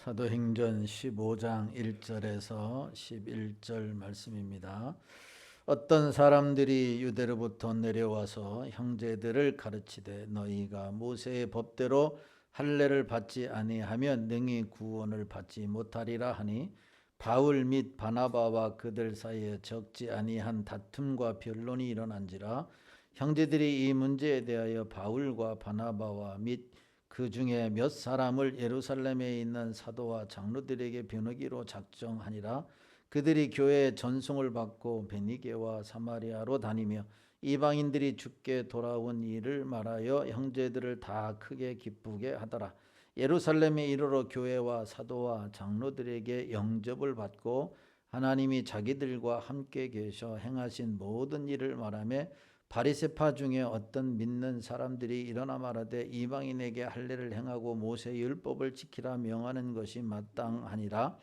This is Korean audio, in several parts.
사도행전 15장 1절에서 11절 말씀입니다. 어떤 사람들이 유대로부터 내려와서 형제들을 가르치되 너희가 모세의 법대로 할례를 받지 아니하면 능히 구원을 받지 못하리라 하니 바울 및 바나바와 그들 사이에 적지 아니한 다툼과 변론이 일어난지라. 형제들이 이 문제에 대하여 바울과 바나바와 및 그 중에 몇 사람을 예루살렘에 있는 사도와 장로들에게 변호기로 작정하니라. 그들이 교회에 전송을 받고 베니게와 사마리아로 다니며 이방인들이 죽게 돌아온 일을 말하여 형제들을 다 크게 기쁘게 하더라. 예루살렘에 이르러 교회와 사도와 장로들에게 영접을 받고 하나님이 자기들과 함께 계셔 행하신 모든 일을 말하며 바리새파 중에 어떤 믿는 사람들이 일어나 말하되 이방인에게 할례를 행하고 모세의 율법을 지키라 명하는 것이 마땅하니라.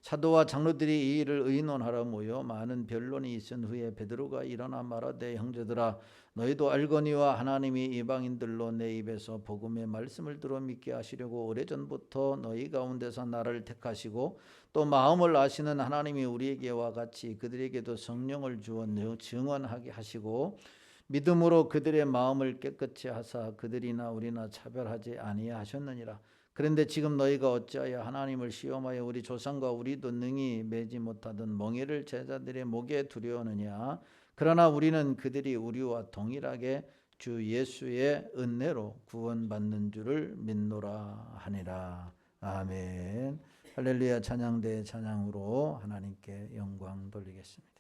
사도와 장로들이 이 일을 의논하러 모여 많은 변론이 있은 후에 베드로가 일어나 말하되 형제들아 너희도 알거니와 하나님이 이방인들로 내 입에서 복음의 말씀을 들어 믿게 하시려고 오래전부터 너희 가운데서 나를 택하시고 또 마음을 아시는 하나님이 우리에게와 같이 그들에게도 성령을 주어 증언하게 하시고 믿음으로 그들의 마음을 깨끗이 하사 그들이나 우리나 차별하지 아니하셨느니라. 그런데 지금 너희가 어찌하여 하나님을 시험하여 우리 조상과 우리도 능히 매지 못하던 멍에를 제자들의 목에 두려우느냐. 그러나 우리는 그들이 우리와 동일하게 주 예수의 은혜로 구원받는 줄을 믿노라 하니라. 아멘. 할렐루야. 찬양대 찬양으로 하나님께 영광 돌리겠습니다.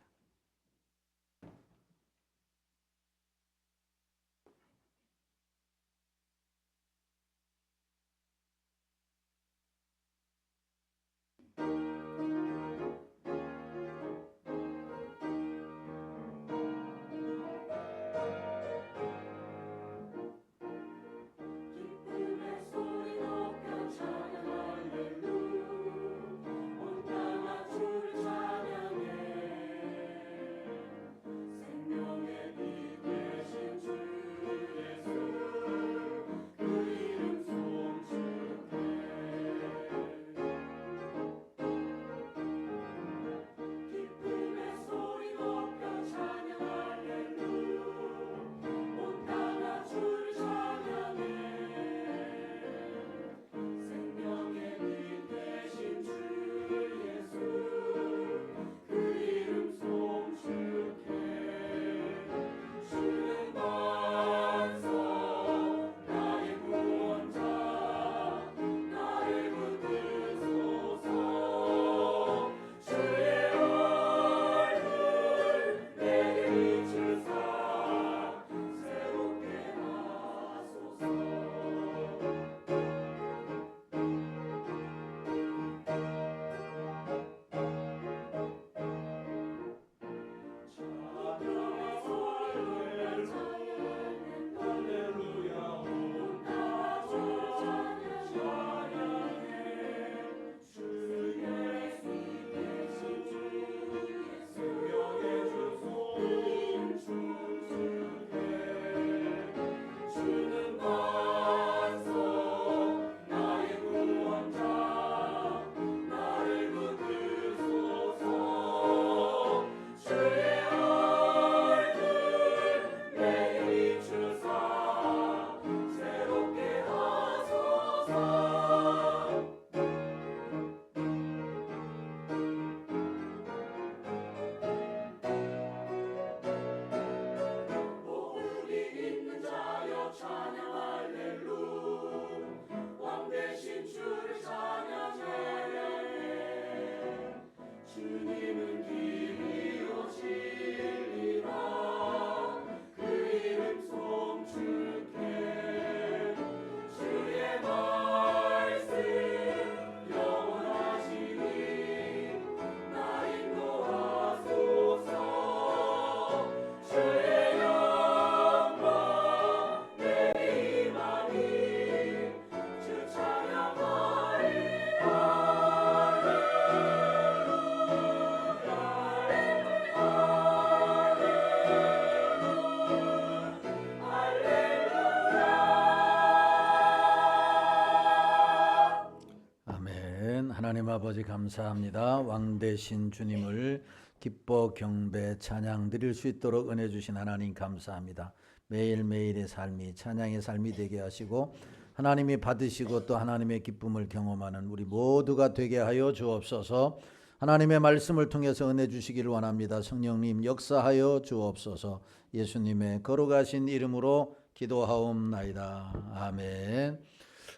하나님 아버지 감사합니다. 왕 되신 주님을 기뻐 경배 찬양 드릴 수 있도록 은혜 주신 하나님 감사합니다. 매일매일의 삶이 찬양의 삶이 되게 하시고 하나님이 받으시고 또 하나님의 기쁨을 경험하는 우리 모두가 되게 하여 주옵소서. 하나님의 말씀을 통해서 은혜 주시기를 원합니다. 성령님 역사하여 주옵소서. 예수님의 거룩하신 이름으로 기도하옵나이다. 아멘.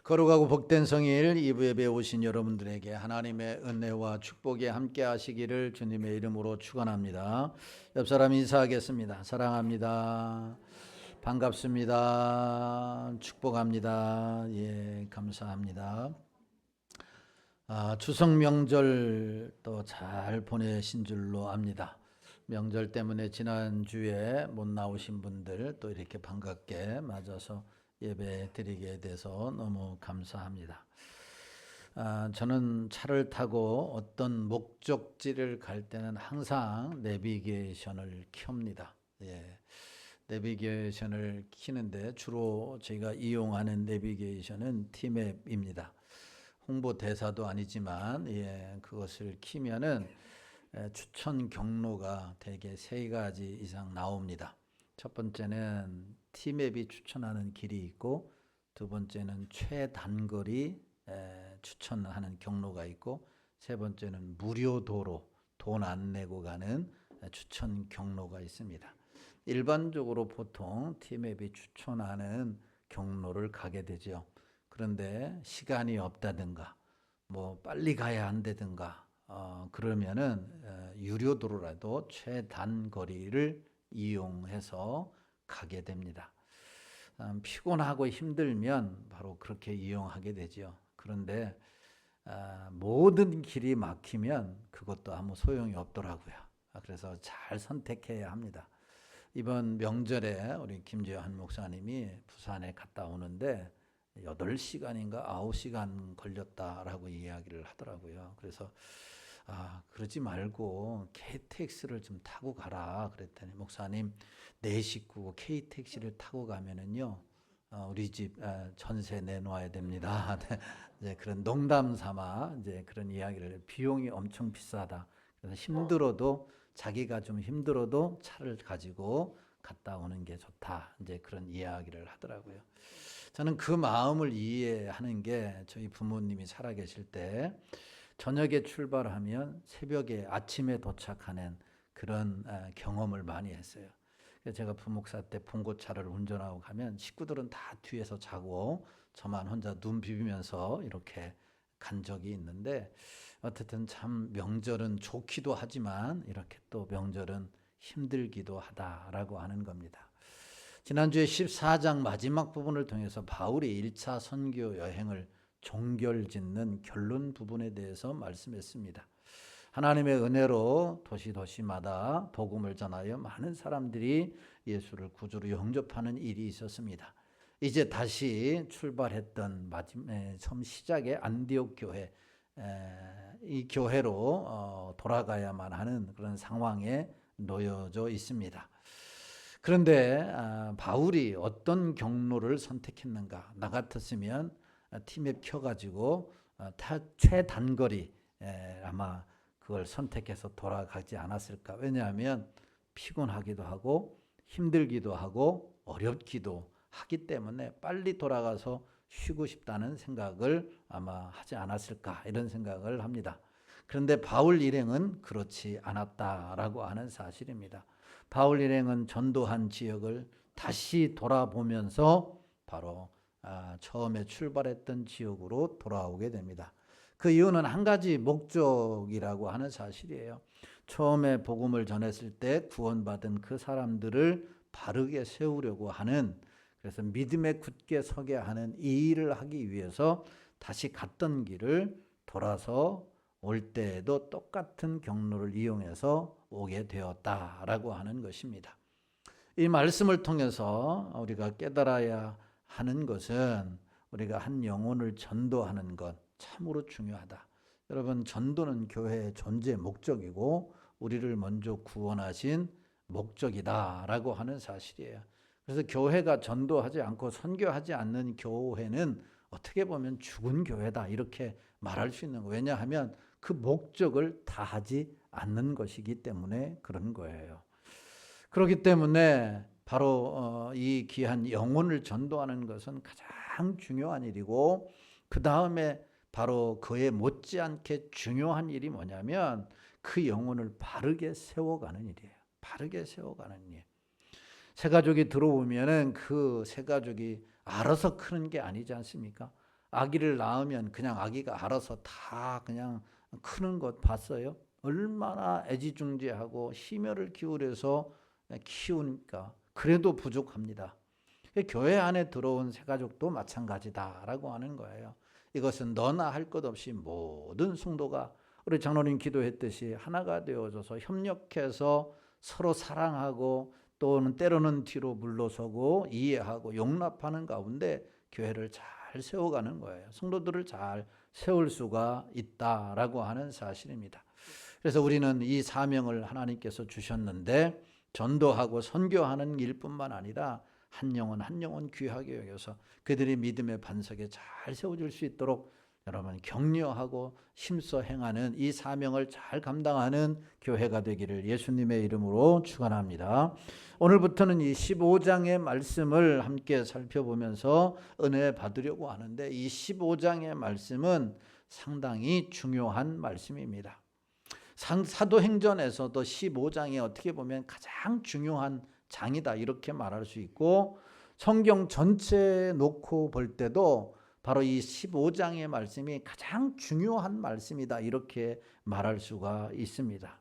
거룩하고 복된 성일 2부 예배에 오신 여러분들에게 하나님의 은혜와 축복이 함께 하시기를 주님의 이름으로 축원합니다. 옆 사람 인사하겠습니다. 사랑합니다. 반갑습니다. 축복합니다. 예, 감사합니다. 추석 명절 또 잘 보내신 줄로 압니다. 명절 때문에 지난주에 못 나오신 분들 또 이렇게 반갑게 맞아서 예배 드리게 돼서 너무 감사합니다. 저는 차를 타고 어떤 목적지를 갈 때는 항상 내비게이션을 켭니다. 예, 내비게이션을 켜는데 주로 제가 이용하는 내비게이션은 티맵입니다. 홍보 대사도 아니지만 그것을 키면은 추천 경로가 대개 3가지 이상 나옵니다. 첫 번째는 티맵이 추천하는 길이 있고, 두 번째는 최단거리 추천하는 경로가 있고, 세 번째는 무료 도로, 돈 안 내고 가는 추천 경로가 있습니다. 일반적으로 보통 티맵이 추천하는 경로를 가게 되죠. 그런데 시간이 없다든가 뭐 빨리 가야 한다든가 그러면은 유료 도로라도 최단거리를 이용해서 가게 됩니다. 피곤하고 힘들면 바로 그렇게 이용하게 되죠. 그런데 모든 길이 막히면 그것도 아무 소용이 없더라고요. 그래서 잘 선택해야 합니다. 이번 명절에 우리 김재환 목사님이 부산에 갔다 오는데 8시간인가 9시간 걸렸다라고 이야기를 하더라고요. 그래서 그러지 말고 KTX를 좀 타고 가라 그랬더니, 목사님 4식구 KTX를 타고 가면은요 우리 집 전세 내놓아야 됩니다. 이제 그런 농담 삼아 이제 그런 이야기를, 비용이 엄청 비싸다. 그래서 힘들어도, 자기가 좀 힘들어도 차를 가지고 갔다 오는 게 좋다. 이제 그런 이야기를 하더라고요. 저는 그 마음을 이해하는 게, 저희 부모님이 살아계실 때 저녁에 출발하면 새벽에 아침에 도착하는 그런 경험을 많이 했어요. 제가 부목사 때 봉고차를 운전하고 가면 식구들은 다 뒤에서 자고 저만 혼자 눈 비비면서 이렇게 간 적이 있는데, 어쨌든 참 명절은 좋기도 하지만 이렇게 또 명절은 힘들기도 하다라고 하는 겁니다. 지난주에 14장 마지막 부분을 통해서 바울이 1차 선교 여행을 종결짓는 결론 부분에 대해서 말씀했습니다. 하나님의 은혜로 도시마다 복음을 전하여 많은 사람들이 예수를 구주로 영접하는 일이 있었습니다. 이제 다시 출발했던 처음 시작의 안디옥 교회, 이 교회로 돌아가야만 하는 그런 상황에 놓여져 있습니다. 그런데 바울이 어떤 경로를 선택했는가? 나 같았으면 티맵 켜가지고 최단거리 아마 그걸 선택해서 돌아가지 않았을까? 왜냐하면 피곤하기도 하고 힘들기도 하고 어렵기도 하기 때문에 빨리 돌아가서 쉬고 싶다는 생각을 아마 하지 않았을까, 이런 생각을 합니다. 그런데 바울 일행은 그렇지 않았다라고 하는 사실입니다. 바울 일행은 전도한 지역을 다시 돌아보면서 바로 처음에 출발했던 지역으로 돌아오게 됩니다. 그 이유는 한 가지 목적이라고 하는 사실이에요. 처음에 복음을 전했을 때 구원받은 그 사람들을 바르게 세우려고 하는, 그래서 믿음에 굳게 서게 하는 이 일을 하기 위해서 다시 갔던 길을 돌아서 올 때에도 똑같은 경로를 이용해서 오게 되었다라고 하는 것입니다. 이 말씀을 통해서 우리가 깨달아야 하는 것은, 우리가 한 영혼을 전도하는 것 참으로 중요하다. 여러분, 전도는 교회의 존재 목적이고 우리를 먼저 구원하신 목적이다라고 하는 사실이에요. 그래서 교회가 전도하지 않고 선교하지 않는 교회는 어떻게 보면 죽은 교회다 이렇게 말할 수 있는 거예요. 왜냐하면 그 목적을 다하지 않는 것이기 때문에 그런 거예요. 그렇기 때문에 바로 이 귀한 영혼을 전도하는 것은 가장 중요한 일이고, 그 다음에 바로 그에 못지않게 중요한 일이 뭐냐면 그 영혼을 바르게 세워가는 일이에요. 바르게 세워가는 일. 새가족이 들어오면은 그 새가족이 알아서 크는 게 아니지 않습니까? 아기를 낳으면 그냥 아기가 알아서 다 그냥 크는 것 봤어요? 얼마나 애지중지하고 심혈을 기울여서 키우니까 그래도 부족합니다. 교회 안에 들어온 새가족도 마찬가지다라고 하는 거예요. 이것은 너나 할 것 없이 모든 성도가 우리 장로님 기도했듯이 하나가 되어져서 협력해서 서로 사랑하고 또는 때로는 뒤로 물러서고 이해하고 용납하는 가운데 교회를 잘 세워가는 거예요. 성도들을 잘 세울 수가 있다라고 하는 사실입니다. 그래서 우리는 이 사명을 하나님께서 주셨는데 전도하고 선교하는 일뿐만 아니라 한 영혼 한 영혼 귀하게 여겨서 그들이 믿음의 반석에 잘 세워질 수 있도록 여러분 격려하고 힘써 행하는 이 사명을 잘 감당하는 교회가 되기를 예수님의 이름으로 축원합니다. 오늘부터는 이 15장의 말씀을 함께 살펴보면서 은혜 받으려고 하는데, 이 15장의 말씀은 상당히 중요한 말씀입니다. 사도행전에서도 15장이 어떻게 보면 가장 중요한 장이다 이렇게 말할 수 있고, 성경 전체에 놓고 볼 때도 바로 이 15장의 말씀이 가장 중요한 말씀이다 이렇게 말할 수가 있습니다.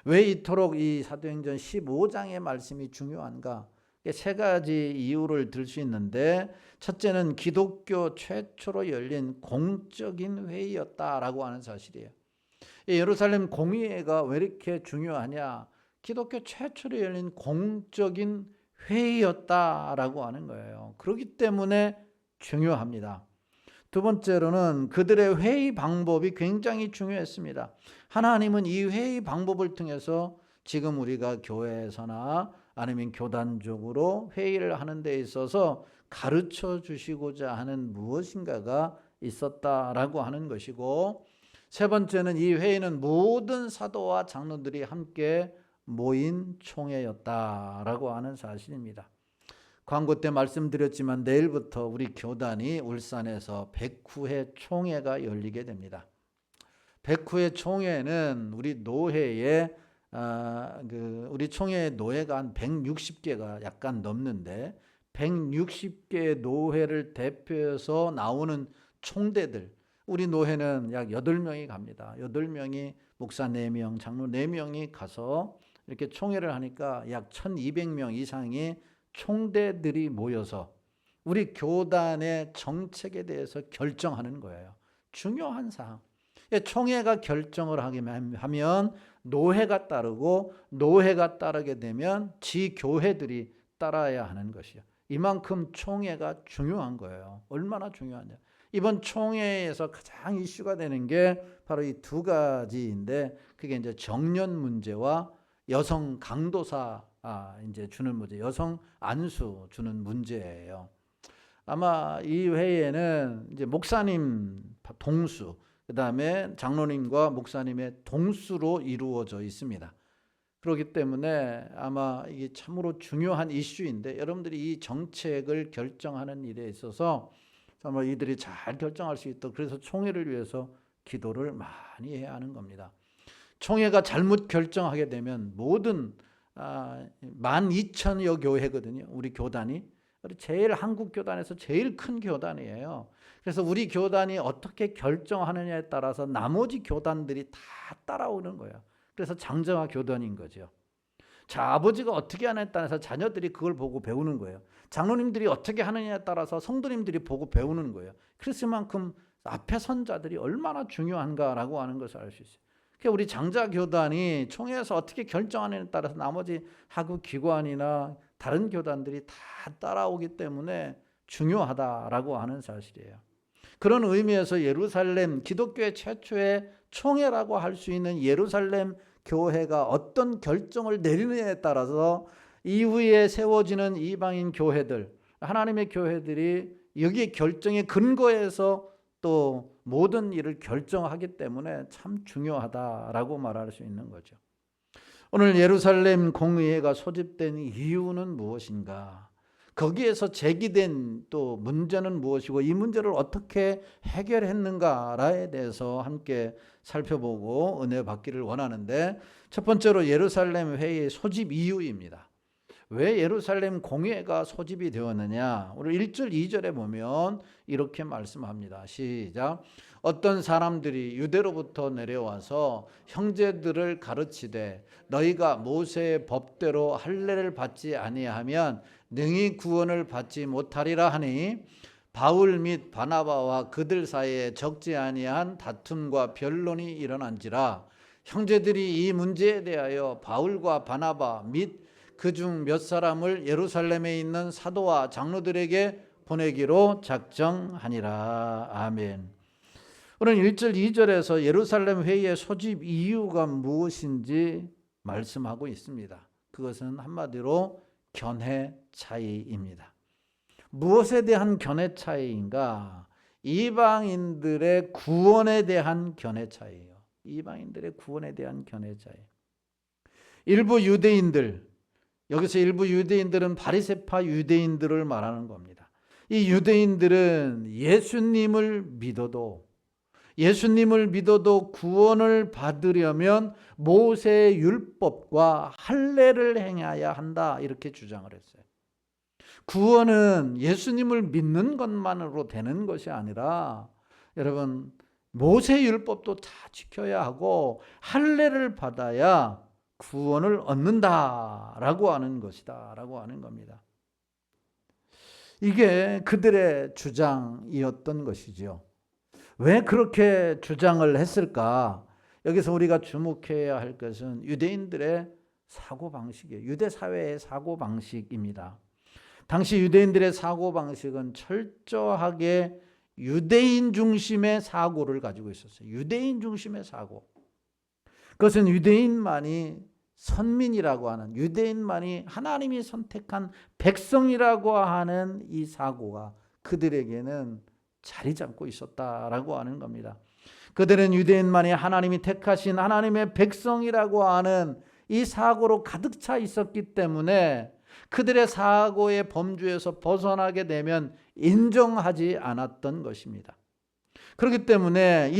왜 이토록 이 사도행전 15장의 말씀이 중요한가? 세 가지 이유를 들 수 있는데, 첫째는 기독교 최초로 열린 공적인 회의였다라고 하는 사실이에요. 예루살렘 공의회가 왜 이렇게 중요하냐? 기독교 최초로 열린 공적인 회의였다라고 하는 거예요. 그렇기 때문에 중요합니다. 두 번째로는 그들의 회의 방법이 굉장히 중요했습니다. 하나님은 이 회의 방법을 통해서 지금 우리가 교회에서나 아니면 교단적으로 회의를 하는 데 있어서 가르쳐 주시고자 하는 무엇인가가 있었다라고 하는 것이고, 세 번째는 이 회의는 모든 사도와 장로들이 함께 모인 총회였다라고 하는 사실입니다. 광고 때 말씀드렸지만 내일부터 우리 교단이 울산에서 백후회 총회가 열리게 됩니다. 백후회 총회는 우리 노회에 우리 총회 노회가 한 160개가 약간 넘는데, 160개의 노회를 대표해서 나오는 총대들, 우리 노회는 약 8명이 갑니다. 8명이 목사 4명, 장로 4명이 가서 이렇게 총회를 하니까 약 1200명 이상의 총대들이 모여서 우리 교단의 정책에 대해서 결정하는 거예요. 중요한 사항. 총회가 결정을 하면 노회가 따르고, 노회가 따르게 되면 지교회들이 따라야 하는 것이요. 이만큼 총회가 중요한 거예요. 얼마나 중요하냐. 이번 총회에서 가장 이슈가 되는 게 바로 이 두 가지인데, 그게 이제 정년 문제와 여성 강도사 이제 주는 문제, 여성 안수 주는 문제예요. 아마 이 회의에는 이제 목사님 동수, 그다음에 장로님과 목사님의 동수로 이루어져 있습니다. 그렇기 때문에 아마 이게 참으로 중요한 이슈인데, 여러분들이 이 정책을 결정하는 일에 있어서 정말 이들이 잘 결정할 수 있도록, 그래서 총회를 위해서 기도를 많이 해야 하는 겁니다. 총회가 잘못 결정하게 되면 모든 12,000여 교회거든요. 우리 교단이 제일 한국 교단에서 제일 큰 교단이에요. 그래서 우리 교단이 어떻게 결정하느냐에 따라서 나머지 교단들이 다 따라오는 거예요. 그래서 장정화 교단인 거죠. 자, 아버지가 어떻게 하느냐에 따라서 자녀들이 그걸 보고 배우는 거예요. 장로님들이 어떻게 하느냐에 따라서 성도님들이 보고 배우는 거예요. 그래서 그만큼 앞에 선자들이 얼마나 중요한가라고 하는 것을 알 수 있어요. 우리 장자교단이 총회에서 어떻게 결정하느냐에 따라서 나머지 하급 기관이나 다른 교단들이 다 따라오기 때문에 중요하다라고 하는 사실이에요. 그런 의미에서 예루살렘, 기독교의 최초의 총회라고 할 수 있는 예루살렘 교회가 어떤 결정을 내리느냐에 따라서 이후에 세워지는 이방인 교회들, 하나님의 교회들이 여기에 결정에 근거해서 또 모든 일을 결정하기 때문에 참 중요하다라고 말할 수 있는 거죠. 오늘 예루살렘 공의회가 소집된 이유는 무엇인가? 거기에서 제기된 또 문제는 무엇이고 이 문제를 어떻게 해결했는가에 대해서 함께 살펴보고 은혜 받기를 원하는데, 첫 번째로 예루살렘 회의의 소집 이유입니다. 왜 예루살렘 공회가 소집이 되었느냐? 오늘 1절 2절에 보면 이렇게 말씀합니다. 시작. 어떤 사람들이 유대로부터 내려와서 형제들을 가르치되 너희가 모세의 법대로 할례를 받지 아니하면 능히 구원을 받지 못하리라 하니, 바울 및 바나바와 그들 사이에 적지 아니한 다툼과 변론이 일어난지라. 형제들이 이 문제에 대하여 바울과 바나바 및 그중 몇 사람을 예루살렘에 있는 사도와 장로들에게 보내기로 작정하니라. 아멘. 오늘 1절 2절에서 예루살렘 회의의 소집 이유가 무엇인지 말씀하고 있습니다. 그것은 한마디로 견해 차이입니다. 무엇에 대한 견해 차이인가? 이방인들의 구원에 대한 견해 차이예요. 이방인들의 구원에 대한 견해 차이. 일부 유대인들, 여기서 일부 유대인들은 바리새파 유대인들을 말하는 겁니다. 이 유대인들은 예수님을 믿어도 구원을 받으려면 모세의 율법과 할례를 행해야 한다, 이렇게 주장을 했어요. 구원은 예수님을 믿는 것만으로 되는 것이 아니라, 여러분, 모세의 율법도 다 지켜야 하고 할례를 받아야 구원을 얻는다라고 하는 것이다 라고 하는 겁니다. 이게 그들의 주장이었던 것이죠. 왜 그렇게 주장을 했을까? 여기서 우리가 주목해야 할 것은 유대인들의 사고방식이에요. 유대 사회의 사고방식입니다. 당시 유대인들의 사고방식은 철저하게 유대인 중심의 사고를 가지고 있었어요. 유대인 중심의 사고. 그것은 유대인만이 선민이라고 하는, 유대인만이 하나님이 선택한 백성이라고 하는 이 사고가 그들에게는 자리 잡고 있었다라고 하는 겁니다. 그들은 유대인만이 하나님이 택하신 하나님의 백성이라고 하는 이 사고로 가득 차 있었기 때문에 그들의 사고의 범주에서 벗어나게 되면 인정하지 않았던 것입니다. 그렇기 때문에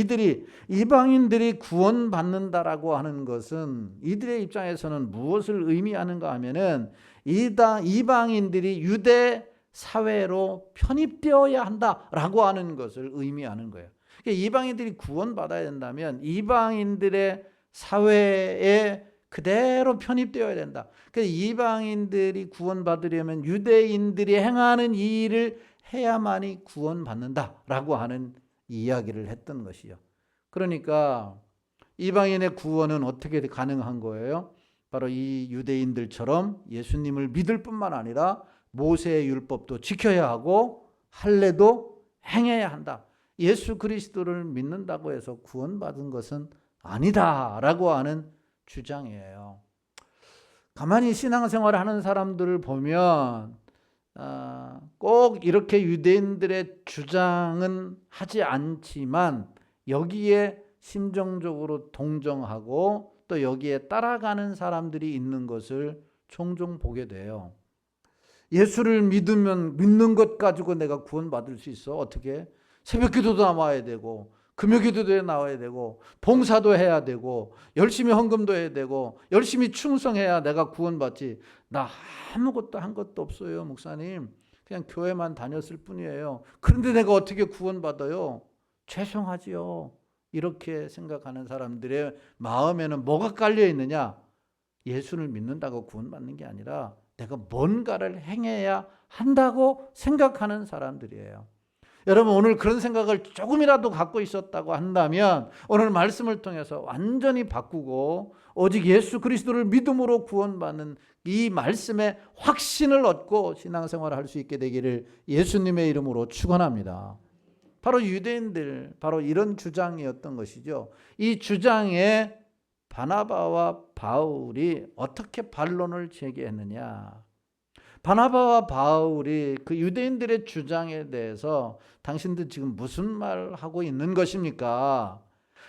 이방인들이 구원받는다라고 하는 것은 이들의 입장에서는 무엇을 의미하는가 하면은 이방인들이 유대 사회로 편입되어야 한다라고 하는 것을 의미하는 거예요. 그러니까 이방인들이 구원받아야 된다면 이방인들의 사회에 그대로 편입되어야 된다. 그래서 이방인들이 구원받으려면 유대인들이 행하는 이 일을 해야만이 구원받는다라고 하는 이야기를 했던 것이요. 그러니까 이방인의 구원은 어떻게 가능한 거예요? 바로 이 유대인들처럼 예수님을 믿을 뿐만 아니라 모세의 율법도 지켜야 하고 할례도 행해야 한다. 예수 그리스도를 믿는다고 해서 구원받은 것은 아니다라고 하는 주장이에요. 가만히 신앙생활을 하는 사람들을 보면 꼭 이렇게 유대인들의 주장은 하지 않지만 여기에 심정적으로 동정하고 또 여기에 따라가는 사람들이 있는 것을 종종 보게 돼요. 예수를 믿는 것 가지고 내가 구원받을 수 있어? 어떻게? 새벽 기도도 나와야 되고 금요 기도에 나와야 되고 봉사도 해야 되고 열심히 헌금도 해야 되고 열심히 충성해야 내가 구원받지. 나 아무것도 한 것도 없어요, 목사님. 그냥 교회만 다녔을 뿐이에요. 그런데 내가 어떻게 구원받아요? 죄송하지요. 이렇게 생각하는 사람들의 마음에는 뭐가 깔려 있느냐? 예수를 믿는다고 구원받는 게 아니라 내가 뭔가를 행해야 한다고 생각하는 사람들이에요. 여러분, 오늘 그런 생각을 조금이라도 갖고 있었다고 한다면 오늘 말씀을 통해서 완전히 바꾸고 오직 예수 그리스도를 믿음으로 구원받는 이 말씀에 확신을 얻고 신앙생활을 할 수 있게 되기를 예수님의 이름으로 축원합니다. 바로 유대인들, 바로 이런 주장이었던 것이죠. 이 주장에 바나바와 바울이 어떻게 반론을 제기했느냐? 바나바와 바울이 그 유대인들의 주장에 대해서 당신들 지금 무슨 말 하고 있는 것입니까?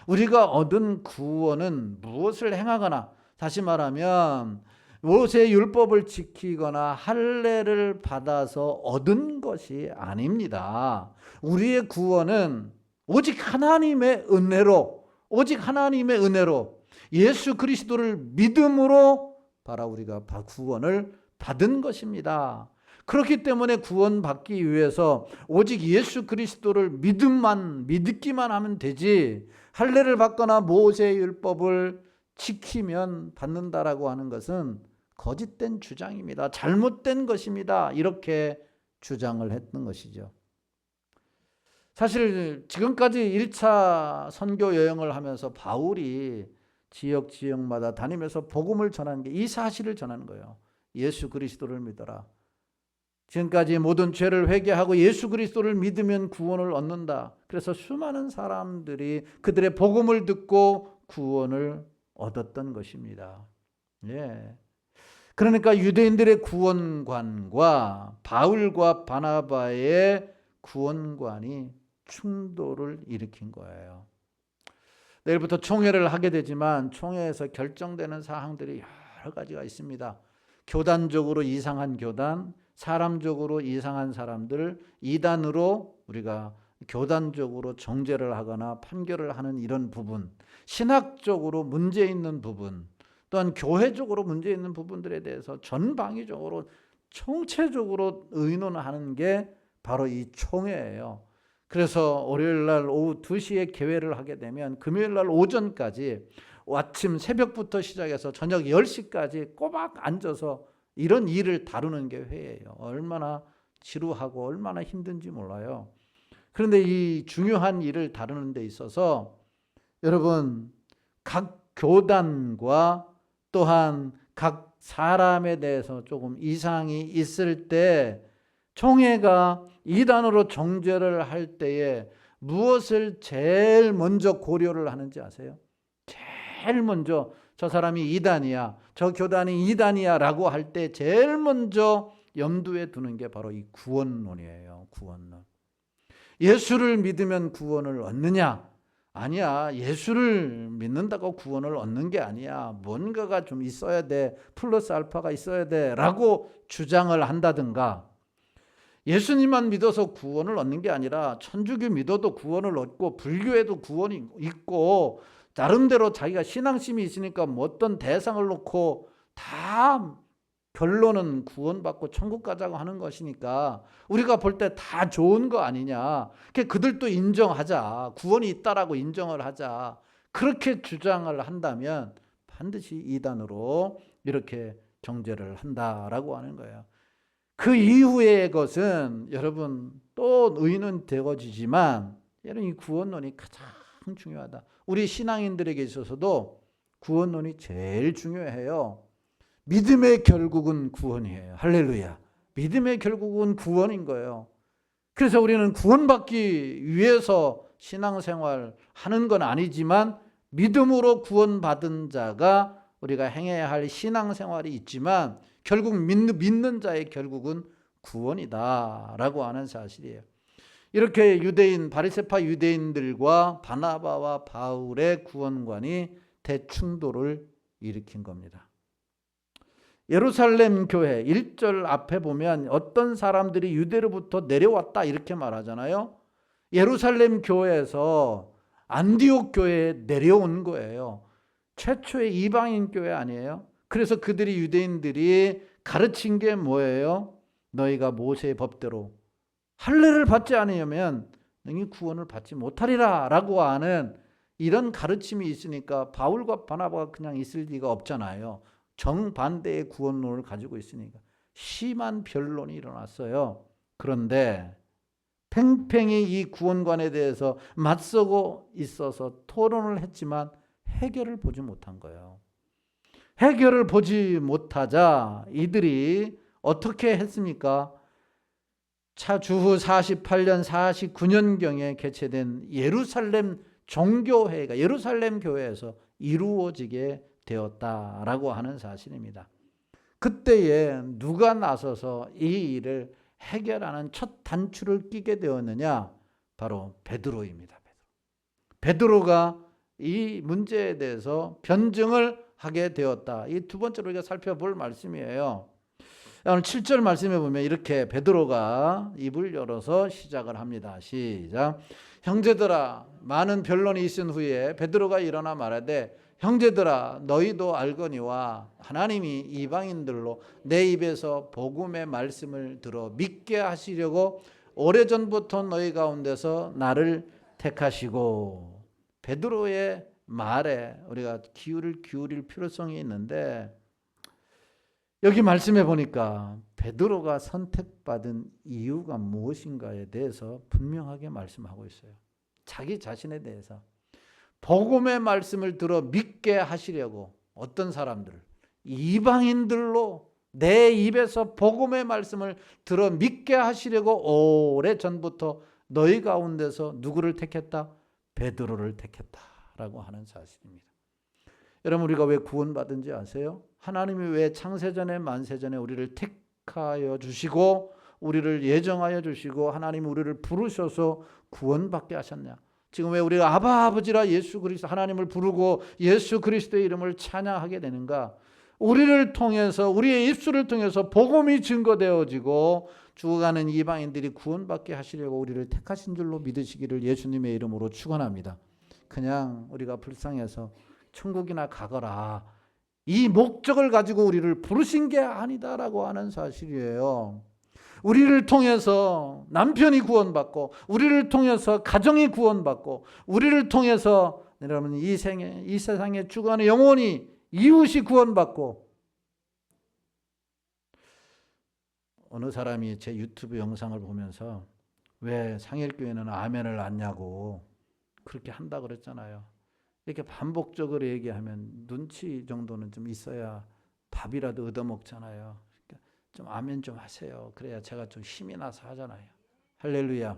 우리가 얻은 구원은 무엇을 행하거나, 다시 말하면 모세의 율법을 지키거나 할례를 받아서 얻은 것이 아닙니다. 우리의 구원은 오직 하나님의 은혜로, 예수 그리스도를 믿음으로 바로 우리가 구원을 받은 것입니다. 그렇기 때문에 구원받기 위해서 오직 예수 그리스도를 믿기만 하면 되지, 할례를 받거나 모세의 율법을 지키면 받는다라고 하는 것은 거짓된 주장입니다. 잘못된 것입니다. 이렇게 주장을 했던 것이죠. 사실 지금까지 1차 선교 여행을 하면서 바울이 지역마다 다니면서 복음을 전하는 게 이 사실을 전하는 거예요. 예수 그리스도를 믿어라. 지금까지 모든 죄를 회개하고 예수 그리스도를 믿으면 구원을 얻는다. 그래서 수많은 사람들이 그들의 복음을 듣고 구원을 얻었던 것입니다. 예. 그러니까 유대인들의 구원관과 바울과 바나바의 구원관이 충돌을 일으킨 거예요. 내일부터 총회를 하게 되지만 총회에서 결정되는 사항들이 여러 가지가 있습니다. 교단적으로 이상한 교단, 사람적으로 이상한 사람들, 이단으로 우리가 교단적으로 정죄를 하거나 판결을 하는 이런 부분, 신학적으로 문제 있는 부분, 또한 교회적으로 문제 있는 부분들에 대해서 전방위적으로 총체적으로 의논하는 게 바로 이 총회예요. 그래서 월요일날 오후 2시에 개회를 하게 되면 금요일날 오전까지, 아침 새벽부터 시작해서 저녁 10시까지 꼬박 앉아서 이런 일을 다루는 게 회예요. 얼마나 지루하고 얼마나 힘든지 몰라요. 그런데 이 중요한 일을 다루는 데 있어서 여러분, 각 교단과 또한 각 사람에 대해서 조금 이상이 있을 때 총회가 이단으로 정죄를 할 때에 무엇을 제일 먼저 고려를 하는지 아세요? 제일 먼저 저 사람이 이단이야, 저 교단이 이단이야 라고 할 때 제일 먼저 염두에 두는 게 바로 이 구원론이에요. 구원론. 예수를 믿으면 구원을 얻느냐? 아니야. 예수를 믿는다고 구원을 얻는 게 아니야. 뭔가가 좀 있어야 돼. 플러스 알파가 있어야 돼 라고 주장을 한다든가, 예수님만 믿어서 구원을 얻는 게 아니라 천주교 믿어도 구원을 얻고 불교에도 구원이 있고 나름대로 자기가 신앙심이 있으니까 뭐 어떤 대상을 놓고 다 결론은 구원받고 천국 가자고 하는 것이니까 우리가 볼 때 다 좋은 거 아니냐. 그들도 인정하자. 구원이 있다라고 인정을 하자. 그렇게 주장을 한다면 반드시 이단으로 이렇게 정죄를 한다라고 하는 거예요. 그 이후의 것은 여러분 또 의는 되어지지만 이 구원론이 가장 중요하다. 우리 신앙인들에게 있어서도 구원론이 제일 중요해요. 믿음의 결국은 구원이에요. 할렐루야. 믿음의 결국은 구원인 거예요. 그래서 우리는 구원받기 위해서 신앙생활 하는 건 아니지만 믿음으로 구원받은 자가 우리가 행해야 할 신앙생활이 있지만 결국 믿는 자의 결국은 구원이다라고 하는 사실이에요. 이렇게 바리새파 유대인들과 바나바와 바울의 구원관이 대충돌을 일으킨 겁니다. 예루살렘 교회 1절 앞에 보면 어떤 사람들이 유대로부터 내려왔다 이렇게 말하잖아요. 예루살렘 교회에서 안디옥 교회에 내려온 거예요. 최초의 이방인 교회 아니에요? 그래서 그들이 유대인들이 가르친 게 뭐예요? 너희가 모세의 법대로 할례를 받지 않으면 너희 구원을 받지 못하리라 라고 하는 이런 가르침이 있으니까 바울과 바나바가 그냥 있을 리가 없잖아요. 정반대의 구원론을 가지고 있으니까 심한 변론이 일어났어요. 그런데 팽팽히 이 구원관에 대해서 맞서고 있어서 토론을 했지만 해결을 보지 못한 거예요. 해결을 보지 못하자 이들이 어떻게 했습니까? 주후 48년 49년경에 개최된 예루살렘 종교회의가 예루살렘 교회에서 이루어지게 되었다라고 하는 사실입니다. 그때에 누가 나서서 이 일을 해결하는 첫 단추를 끼게 되었느냐? 바로 베드로입니다. 베드로가 이 문제에 대해서 변증을 하게 되었다. 이 두 번째로 우리가 살펴볼 말씀이에요. 오늘 7절 말씀에 보면 이렇게 베드로가 입을 열어서 시작을 합니다. 시작. 형제들아, 많은 변론이 있은 후에 베드로가 일어나 말하되, 형제들아, 너희도 알거니와 하나님이 이방인들로 내 입에서 복음의 말씀을 들어 믿게 하시려고 오래전부터 너희 가운데서 나를 택하시고. 베드로의 말에 우리가 기울일 필요성이 있는데, 여기 말씀해 보니까 베드로가 선택받은 이유가 무엇인가에 대해서 분명하게 말씀하고 있어요. 자기 자신에 대해서 복음의 말씀을 들어 믿게 하시려고 어떤 사람들, 이방인들로 내 입에서 복음의 말씀을 들어 믿게 하시려고 오래전부터 너희 가운데서 누구를 택했다? 베드로를 택했다라고 하는 사실입니다. 여러분, 우리가 왜 구원받은지 아세요? 하나님이 왜 창세전에 만세전에 우리를 택하여 주시고 우리를 예정하여 주시고 하나님이 우리를 부르셔서 구원받게 하셨냐? 지금 왜 우리가 아바 아버지라 예수 그리스도 하나님을 부르고 예수 그리스도의 이름을 찬양하게 되는가? 우리를 통해서, 우리의 입술을 통해서 복음이 증거되어지고 죽어가는 이방인들이 구원받게 하시려고 우리를 택하신 줄로 믿으시기를 예수님의 이름으로 축원합니다. 그냥 우리가 불쌍해서 천국이나 가거라, 이 목적을 가지고 우리를 부르신 게 아니다라고 하는 사실이에요. 우리를 통해서 남편이 구원받고, 우리를 통해서 가정이 구원받고, 우리를 통해서 여러분 이 세상에 죽어가는 영혼이, 이웃이 구원받고. 어느 사람이 제 유튜브 영상을 보면서 왜 상일교회는 아멘을 안냐고 그렇게 한다 그랬잖아요. 이렇게 반복적으로 얘기하면 눈치 정도는 좀 있어야 밥이라도 얻어먹잖아요. 그러니까 좀 아멘 좀 하세요. 그래야 제가 좀 힘이 나서 하잖아요. 할렐루야.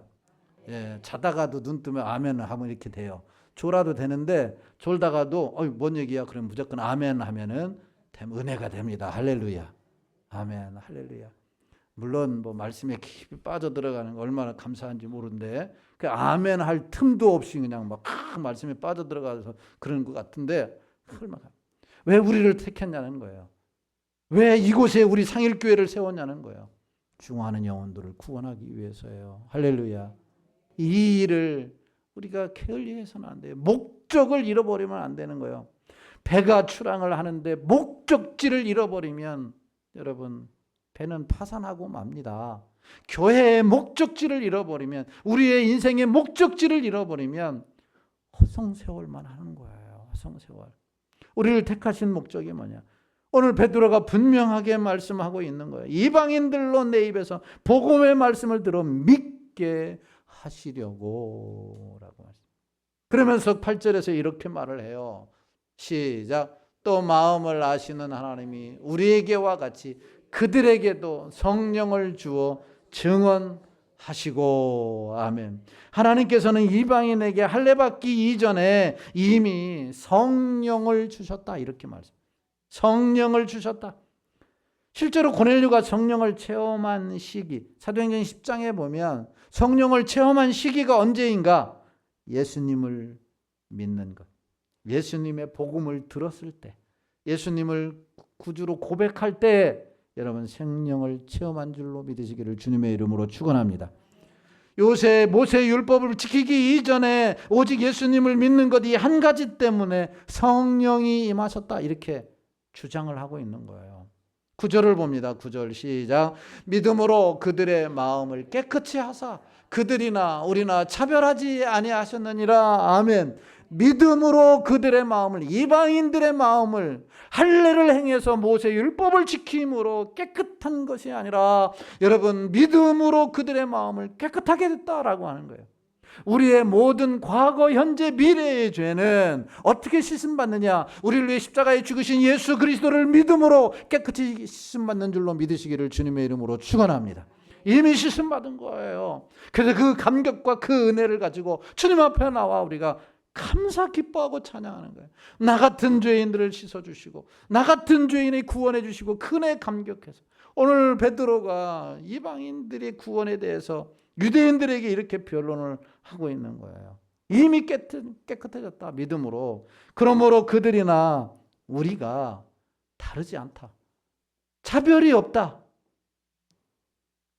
예, 자다가도 눈 뜨면 아멘 하면 이렇게 돼요. 졸아도 되는데 졸다가도 뭔 얘기야? 그럼 무조건 아멘 하면은 은혜가 됩니다. 할렐루야. 아멘. 할렐루야. 물론 뭐 말씀에 깊이 빠져 들어가는 거 얼마나 감사한지 모르는데 그 아멘 할 틈도 없이 그냥 막 말씀에 빠져 들어가서 그런 것 같은데, 왜 우리를 택했냐는 거예요. 왜 이곳에 우리 상일교회를 세웠냐는 거예요. 중하는 영혼들을 구원하기 위해서예요. 할렐루야. 이 일을 우리가 게을리해서는 안 돼요. 목적을 잃어버리면 안 되는 거예요. 배가 출항을 하는데 목적지를 잃어버리면 여러분 배는 파산하고 맙니다. 교회의 목적지를 잃어버리면, 우리의 인생의 목적지를 잃어버리면 허송세월만 하는 거예요. 허송세월. 우리를 택하신 목적이 뭐냐? 오늘 베드로가 분명하게 말씀하고 있는 거예요. 이방인들로 내 입에서 복음의 말씀을 들어 믿게 하시려고 라고 말씀. 그러면서 8절에서 이렇게 말을 해요. 시작. 또 마음을 아시는 하나님이 우리에게와 같이 그들에게도 성령을 주어 증언하시고. 아멘. 하나님께서는 이방인에게 할례받기 이전에 이미 성령을 주셨다, 이렇게 말씀. 성령을 주셨다. 실제로 고넬료가 성령을 체험한 시기, 사도행전 10장에 보면 성령을 체험한 시기가 언제인가? 예수님을 믿는 것, 예수님의 복음을 들었을 때, 예수님을 구주로 고백할 때 여러분 성령을 체험한 줄로 믿으시기를 주님의 이름으로 축원합니다. 요새 모세 율법을 지키기 이전에 오직 예수님을 믿는 것, 이 한 가지 때문에 성령이 임하셨다, 이렇게 주장을 하고 있는 거예요. 9절을 봅니다. 9절 시작. 믿음으로 그들의 마음을 깨끗이 하사 그들이나 우리나 차별하지 아니하셨느니라. 아멘. 믿음으로 그들의 마음을, 이방인들의 마음을 할례를 행해서 모세 율법을 지킴으로 깨끗한 것이 아니라 여러분 믿음으로 그들의 마음을 깨끗하게 됐다라고 하는 거예요. 우리의 모든 과거, 현재, 미래의 죄는 어떻게 씻음받느냐? 우리를 위해 십자가에 죽으신 예수 그리스도를 믿음으로 깨끗이 씻음받는 줄로 믿으시기를 주님의 이름으로 축원합니다. 이미 씻음받은 거예요. 그래서 그 감격과 그 은혜를 가지고 주님 앞에 나와 우리가 감사 기뻐하고 찬양하는 거예요. 나 같은 죄인들을 씻어주시고 나 같은 죄인을 구원해 주시고 큰애 감격해서 오늘 베드로가 이방인들의 구원에 대해서 유대인들에게 이렇게 변론을 하고 있는 거예요. 이미 깨끗해졌다 믿음으로. 그러므로 그들이나 우리가 다르지 않다. 차별이 없다.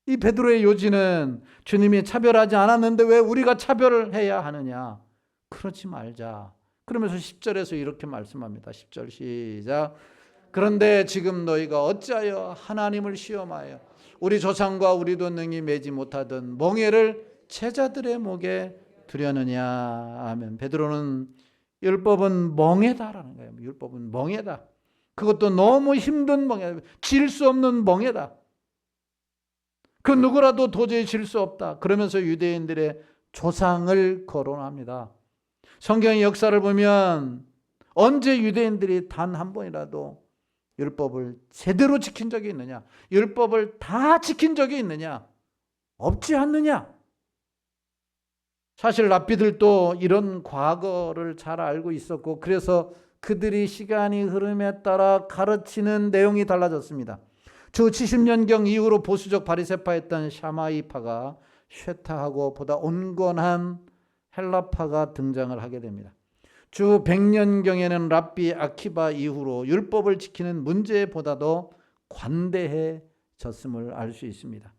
이 베드로의 요지는 주님이 차별하지 않았는데 왜 우리가 차별을 해야 하느냐. 그러지 말자. 그러면서 10절에서 이렇게 말씀합니다. 10절 시작. 그런데 지금 너희가 어찌하여 하나님을 시험하여 우리 조상과 우리도 능히 매지 못하던 멍에를 제자들의 목에 두려느냐 하면 베드로는 율법은 멍에다라는 거예요. 율법은 멍에다. 그것도 너무 힘든 멍에다. 질 수 없는 멍에다. 그 누구라도 도저히 질 수 없다. 그러면서 유대인들의 조상을 거론합니다. 성경의 역사를 보면 언제 유대인들이 단 한 번이라도 율법을 제대로 지킨 적이 있느냐? 율법을 다 지킨 적이 있느냐? 없지 않느냐? 사실 랍비들도 이런 과거를 잘 알고 있었고 그래서 그들이 시간이 흐름에 따라 가르치는 내용이 달라졌습니다. 주 70년경 이후로 보수적 바리새파였던 샤마이파가 쉐타하고 보다 온건한 헬라파가 등장을 하게 됩니다. 주 100년경에는 랍비 아키바 이후로 율법을 지키는 문제보다도 관대해졌음을 알 수 있습니다.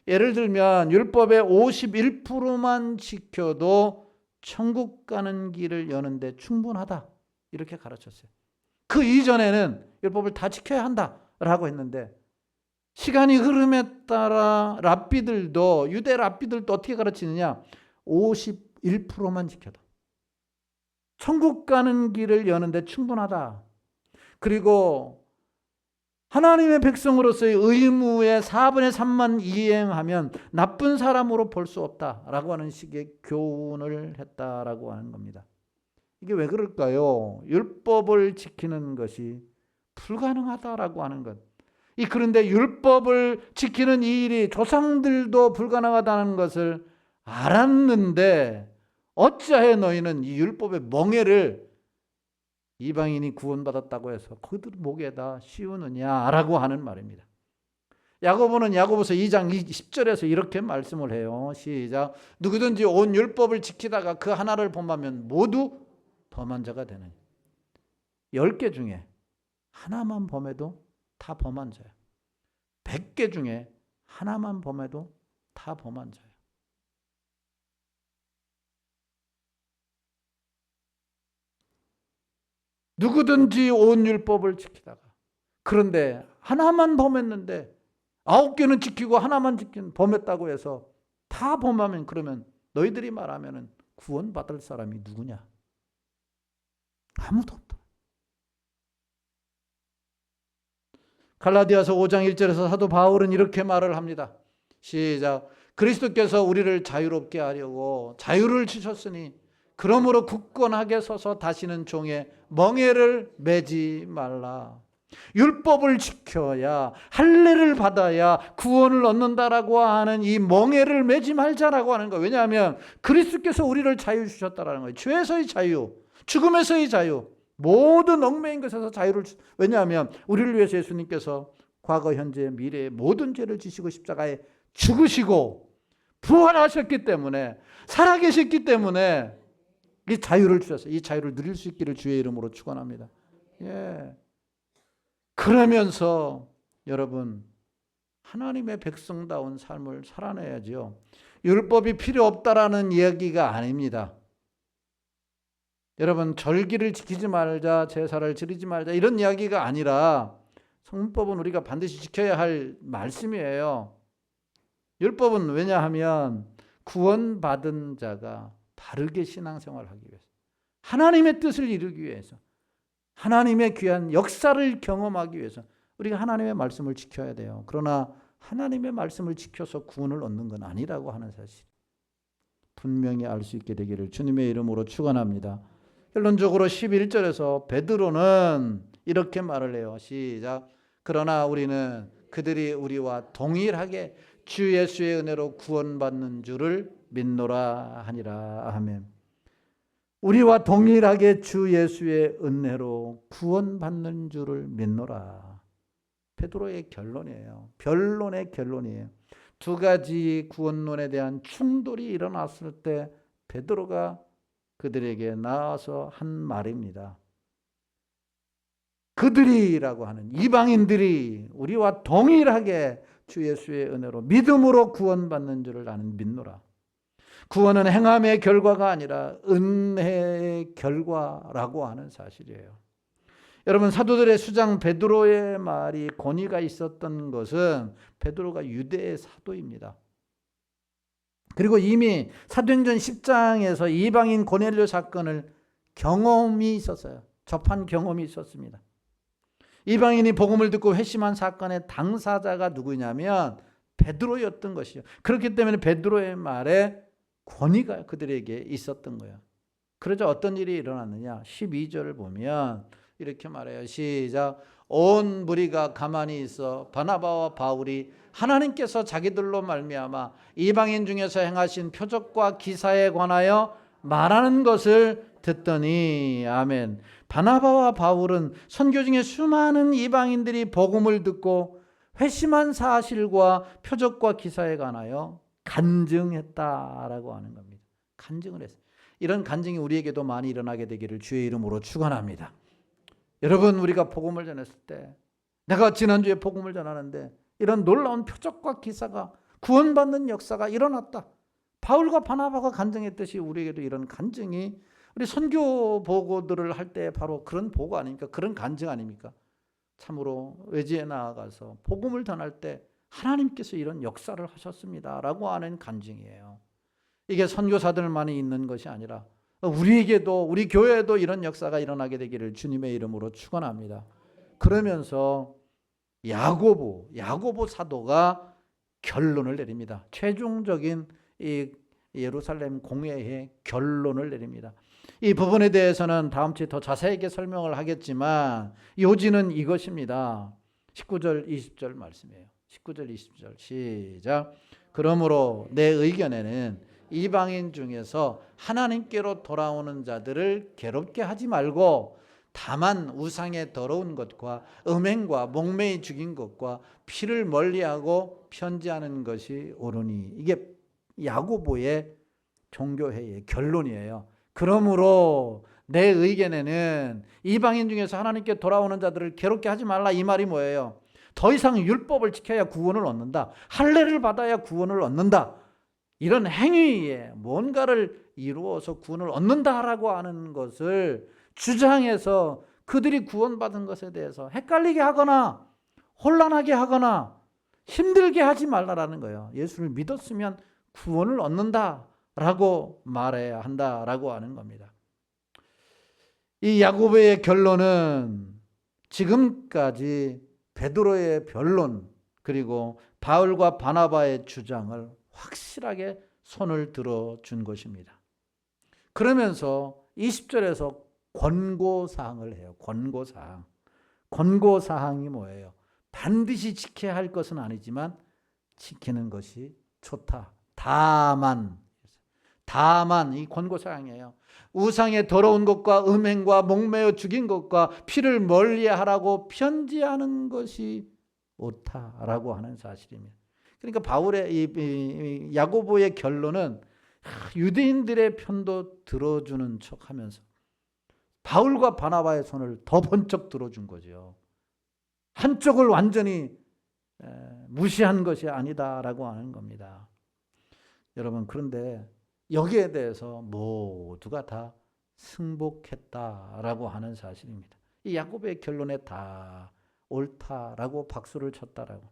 예를 들면 율법의 51%만 지켜도 천국 가는 길을 여는데 충분하다 이렇게 가르쳤어요. 그 이전에는 율법을 다 지켜야 한다라고 했는데 시간이 흐름에 따라 랍비들도 유대 랍비들도 어떻게 가르치느냐 51%만 지켜도 천국 가는 길을 여는데 충분하다. 그리고 하나님의 백성으로서의 의무의 4분의 3만 이행하면 나쁜 사람으로 볼 수 없다라고 하는 식의 교훈을 했다라고 하는 겁니다. 이게 왜 그럴까요? 율법을 지키는 것이 불가능하다라고 하는 것. 그런데 율법을 지키는 이 일이 조상들도 불가능하다는 것을 알았는데 어찌하여 너희는 이 율법의 멍에를 이방인이 구원받았다고 해서 그들 목에다 씌우느냐라고 하는 말입니다. 야고보는 야고보서 2장 10절에서 이렇게 말씀을 해요. 시작. 누구든지 온 율법을 지키다가 그 하나를 범하면 모두 범한 자가 되느니 10개 중에 하나만 범해도 다 범한 자야. 100개 중에 하나만 범해도 다 범한 자야. 누구든지 온 율법을 지키다가 그런데 하나만 범했는데 9개는 지키고 하나만 범했다고 해서 다 범하면 그러면 너희들이 말하면 구원받을 사람이 누구냐? 아무도 없다. 갈라디아서 5장 1절에서 사도 바울은 이렇게 말을 합니다. 시작. 그리스도께서 우리를 자유롭게 하려고 자유를 주셨으니 그러므로 굳건하게 서서 다시는 종의 멍에를 매지 말라. 율법을 지켜야 할례를 받아야 구원을 얻는다라고 하는 이 멍에를 매지 말자라고 하는 거예요. 왜냐하면 그리스도께서 우리를 자유 주셨다라는 거예요. 죄에서의 자유, 죽음에서의 자유, 모든 얽매인 것에서 자유를 왜냐하면 우리를 위해서 예수님께서 과거, 현재, 미래의 모든 죄를 지시고 십자가에 죽으시고 부활하셨기 때문에 살아계셨기 때문에 이 자유를 주셨어요. 이 자유를 누릴 수 있기를 주의 이름으로 축원합니다. 예. 그러면서 여러분 하나님의 백성다운 삶을 살아내야죠. 율법이 필요 없다라는 이야기가 아닙니다. 여러분 절기를 지키지 말자, 제사를 지르지 말자 이런 이야기가 아니라 성법은 우리가 반드시 지켜야 할 말씀이에요. 율법은 왜냐하면 구원받은 자가 바르게 신앙생활을 하기 위해서 하나님의 뜻을 이루기 위해서 하나님의 귀한 역사를 경험하기 위해서 우리가 하나님의 말씀을 지켜야 돼요. 그러나 하나님의 말씀을 지켜서 구원을 얻는 건 아니라고 하는 사실 분명히 알 수 있게 되기를 주님의 이름으로 축원합니다. 결론적으로 11절에서 베드로는 이렇게 말을 해요. 시작. 그러나 우리는 그들이 우리와 동일하게 주 예수의 은혜로 구원받는 줄을 믿노라 하니라. 아멘. 우리와 동일하게 주 예수의 은혜로 구원받는 줄을 믿노라. 베드로의 결론이에요. 변론의 결론이에요. 두 가지 구원론에 대한 충돌이 일어났을 때 베드로가 그들에게 나와서 한 말입니다. 그들이라고 하는 이방인들이 우리와 동일하게 주 예수의 은혜로 믿음으로 구원받는 줄을 나는 믿노라. 구원은 행함의 결과가 아니라 은혜의 결과라고 하는 사실이에요. 여러분, 사도들의 수장 베드로의 말이 권위가 있었던 것은 베드로가 유대의 사도입니다. 그리고 이미 사도행전 10장에서 이방인 고넬료 사건을 경험이 있었어요. 접한 경험이 있었습니다. 이방인이 복음을 듣고 회심한 사건의 당사자가 누구냐면 베드로였던 것이죠. 그렇기 때문에 베드로의 말에 권위가 그들에게 있었던 거예요. 그러자 어떤 일이 일어났느냐? 12절을 보면 이렇게 말해요. 시작. 온 무리가 가만히 있어 바나바와 바울이 하나님께서 자기들로 말미암아 이방인 중에서 행하신 표적과 기사에 관하여 말하는 것을 듣더니 아멘. 바나바와 바울은 선교 중에 수많은 이방인들이 복음을 듣고 회심한 사실과 표적과 기사에 관하여 간증했다라고 하는 겁니다. 간증을 했어요. 이런 간증이 우리에게도 많이 일어나게 되기를 주의 이름으로 축원합니다. 여러분, 우리가 복음을 전했을 때, 내가 지난주에 복음을 전하는데 이런 놀라운 표적과 기사가, 구원받는 역사가 일어났다. 바울과 바나바가 간증했듯이 우리에게도 이런 간증이, 우리 선교 보고들을 할 때 바로 그런 보고 아닙니까? 그런 간증 아닙니까? 참으로 외지에 나아가서 복음을 전할 때 하나님께서 이런 역사를 하셨습니다 라고 하는 간증이에요. 이게 선교사들만이 있는 것이 아니라 우리에게도, 우리 교회에도 이런 역사가 일어나게 되기를 주님의 이름으로 축원합니다. 그러면서 야고보 사도가 결론을 내립니다. 최종적인 이 예루살렘 공회의 결론을 내립니다. 이 부분에 대해서는 다음 주에 더 자세하게 설명을 하겠지만 요지는 이것입니다. 19절 20절 말씀이에요. 19절 20절 시작. 그러므로 내 의견에는 이방인 중에서 하나님께로 돌아오는 자들을 괴롭게 하지 말고 다만 우상의 더러운 것과 음행과 목매이 죽인 것과 피를 멀리하고 편지하는 것이 옳으니, 이게 야고보의 종교회의 결론이에요. 그러므로 내 의견에는 이방인 중에서 하나님께 돌아오는 자들을 괴롭게 하지 말라, 이 말이 뭐예요? 더 이상 율법을 지켜야 구원을 얻는다, 할례를 받아야 구원을 얻는다, 이런 행위에 뭔가를 이루어서 구원을 얻는다라고 하는 것을 주장해서 그들이 구원받은 것에 대해서 헷갈리게 하거나 혼란하게 하거나 힘들게 하지 말라라는 거예요. 예수를 믿었으면 구원을 얻는다라고 말해야 한다라고 하는 겁니다. 이 야고보의 결론은 지금까지 베드로의 변론, 그리고 바울과 바나바의 주장을 확실하게 손을 들어준 것입니다. 그러면서 20절에서 권고사항을 해요. 권고사항이 뭐예요? 반드시 지켜야 할 것은 아니지만 지키는 것이 좋다. 다만 이 권고사항이에요. 우상의 더러운 것과 음행과 목매어 죽인 것과 피를 멀리하라고 편지하는 것이 옳다라고 하는 사실입니다. 그러니까 바울의 이 야고보의 결론은 유대인들의 편도 들어주는 척하면서 바울과 바나바의 손을 더 번쩍 들어준 거죠. 한쪽을 완전히 무시한 것이 아니다라고 하는 겁니다. 여러분, 그런데 여기에 대해서 모두가 다 승복했다라고 하는 사실입니다. 이 야고보의 결론에 다 옳다라고 박수를 쳤다라고.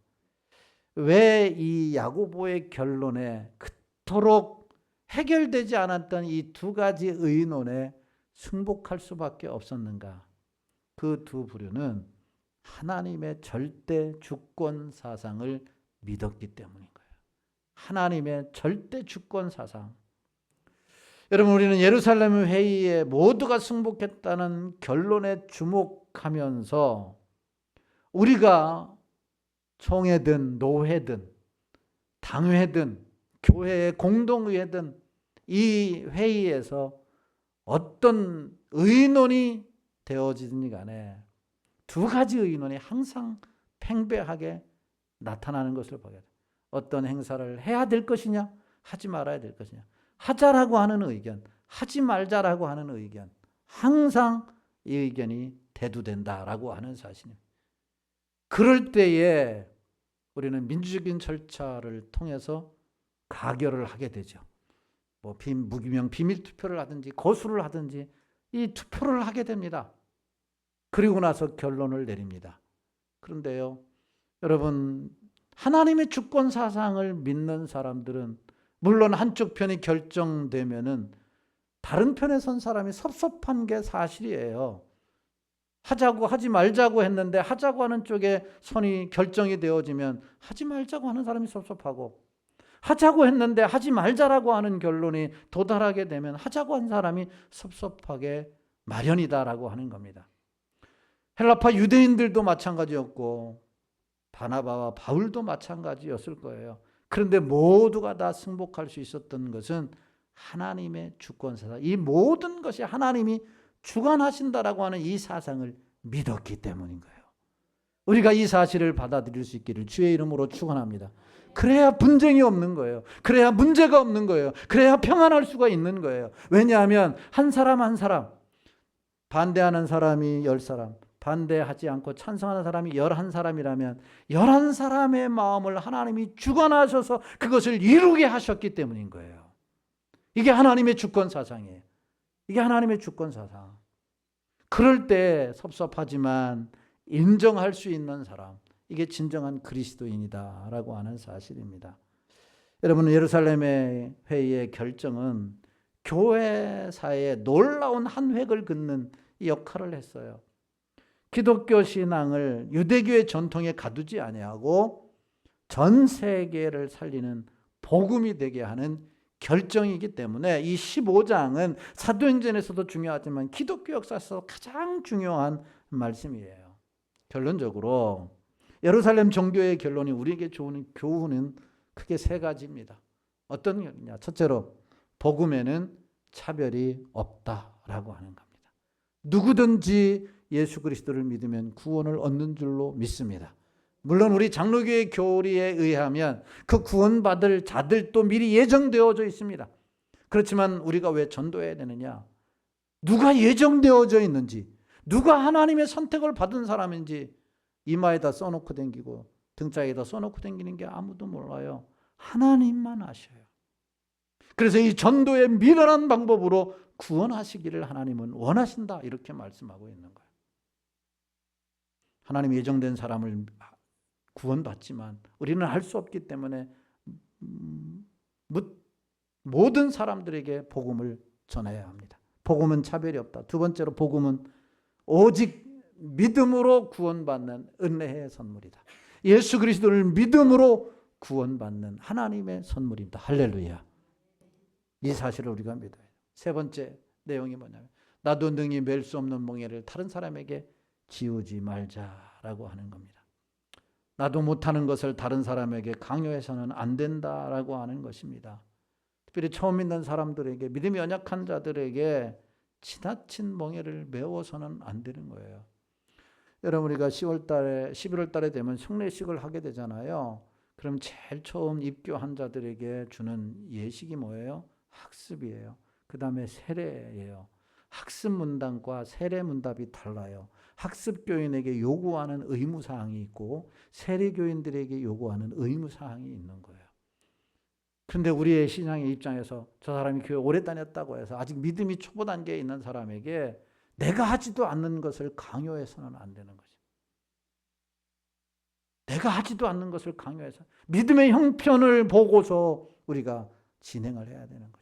왜 이 야고보의 결론에 그토록 해결되지 않았던 이 두 가지 의논에 승복할 수밖에 없었는가? 그 두 부류는 하나님의 절대 주권 사상을 믿었기 때문인 거예요. 하나님의 절대 주권 사상. 여러분, 우리는 예루살렘 회의에 모두가 승복했다는 결론에 주목하면서 우리가 총회든 노회든 당회든 교회의 공동의회든 이 회의에서 어떤 의논이 되어지든지 간에 두 가지 의논이 항상 팽배하게 나타나는 것을 보게 돼요. 어떤 행사를 해야 될 것이냐, 하지 말아야 될 것이냐, 하자라고 하는 의견, 하지 말자라고 하는 의견, 항상 이 의견이 대두된다라고 하는 사실입니다. 그럴 때에 우리는 민주적인 절차를 통해서 가결을 하게 되죠. 무기명 비밀 투표를 하든지 거수를 하든지 이 투표를 하게 됩니다. 그리고 나서 결론을 내립니다. 그런데요, 여러분, 하나님의 주권 사상을 믿는 사람들은 물론 한쪽 편이 결정되면은 다른 편에 선 사람이 섭섭한 게 사실이에요. 하자고 하지 말자고 했는데 하자고 하는 쪽에 선이 결정이 되어지면 하지 말자고 하는 사람이 섭섭하고, 하자고 했는데 하지 말자라고 하는 결론이 도달하게 되면 하자고 한 사람이 섭섭하게 마련이다라고 하는 겁니다. 헬라파 유대인들도 마찬가지였고 바나바와 바울도 마찬가지였을 거예요. 그런데 모두가 다 승복할 수 있었던 것은 하나님의 주권사상, 이 모든 것이 하나님이 주관하신다라고 하는 이 사상을 믿었기 때문인 거예요. 우리가 이 사실을 받아들일 수 있기를 주의 이름으로 축원합니다. 그래야 분쟁이 없는 거예요. 그래야 문제가 없는 거예요. 그래야 평안할 수가 있는 거예요. 왜냐하면 한 사람 한 사람, 반대하는 사람이 10사람, 반대하지 않고 찬성하는 사람이 11사람이라면 11사람의 마음을 하나님이 주관하셔서 그것을 이루게 하셨기 때문인 거예요. 이게 하나님의 주권 사상이에요. 이게 하나님의 주권 사상. 그럴 때 섭섭하지만 인정할 수 있는 사람, 이게 진정한 그리스도인이다라고 하는 사실입니다. 여러분, 예루살렘의 회의의 결정은 교회사에 놀라운 한 획을 긋는 역할을 했어요. 기독교 신앙을 유대교의 전통에 가두지 아니하고 전 세계를 살리는 복음이 되게 하는 결정이기 때문에 이 15장은 사도행전에서도 중요하지만 기독교 역사에서 가장 중요한 말씀이에요. 결론적으로 예루살렘 종교의 결론이 우리에게 주는 교훈은 크게 세 가지입니다. 어떤 거냐? 첫째로 복음에는 차별이 없다라고 하는 겁니다. 누구든지 예수 그리스도를 믿으면 구원을 얻는 줄로 믿습니다. 물론 우리 장로교의 교리에 의하면 그 구원받을 자들도 미리 예정되어져 있습니다. 그렇지만 우리가 왜 전도해야 되느냐? 누가 예정되어져 있는지, 누가 하나님의 선택을 받은 사람인지 이마에다 써놓고 다니고 등짝에다 써놓고 다니는 게 아무도 몰라요. 하나님만 아셔요. 그래서 이 전도의 미련한 방법으로 구원하시기를 하나님은 원하신다, 이렇게 말씀하고 있는 거예요. 하나님 예정된 사람을 구원받지만 우리는 할 수 없기 때문에 모든 사람들에게 복음을 전해야 합니다. 복음은 차별이 없다. 두 번째로 복음은 오직 믿음으로 구원받는 은혜의 선물이다. 예수 그리스도를 믿음으로 구원받는 하나님의 선물입니다. 할렐루야. 이 사실을 우리가 믿어야 해요. 세 번째 내용이 뭐냐면 나도 능히 맬 수 없는 멍에를 다른 사람에게 지우지 말자라고 하는 겁니다. 나도 못하는 것을 다른 사람에게 강요해서는 안 된다라고 하는 것입니다. 특별히 처음 믿는 사람들에게, 믿음이 연약한 자들에게 지나친 멍에를 메워서는 안 되는 거예요. 여러분, 우리가 11월 달에 되면 성례식을 하게 되잖아요. 그럼 제일 처음 입교한 자들에게 주는 예식이 뭐예요? 학습이에요. 그 다음에 세례예요. 학습 문답과 세례 문답이 달라요. 학습교인에게 요구하는 의무사항이 있고 세례교인들에게 요구하는 의무사항이 있는 거예요. 그런데 우리의 신앙의 입장에서 저 사람이 교회 오래 다녔다고 해서 아직 믿음이 초보 단계에 있는 사람에게 내가 하지도 않는 것을 강요해서는 안 되는 거죠. 내가 하지도 않는 것을 강요해서 믿음의 형편을 보고서 우리가 진행을 해야 되는 거죠.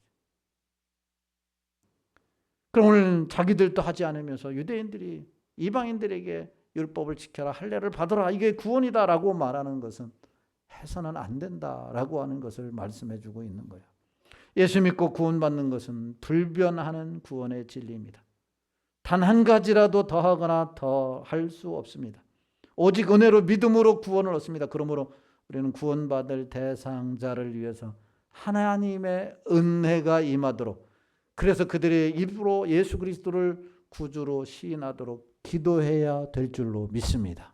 그럼 오늘 자기들도 하지 않으면서 유대인들이 이방인들에게 율법을 지켜라, 할례를 받아라, 이게 구원이다라고 말하는 것은 해서는 안 된다라고 하는 것을 말씀해 주고 있는 거예요. 예수 믿고 구원받는 것은 불변하는 구원의 진리입니다. 단 한 가지라도 더하거나 더 할 수 없습니다. 오직 은혜로 믿음으로 구원을 얻습니다. 그러므로 우리는 구원받을 대상자를 위해서 하나님의 은혜가 임하도록 그래서 그들이 일부러 예수 그리스도를 구주로 시인하도록 기도해야 될 줄로 믿습니다.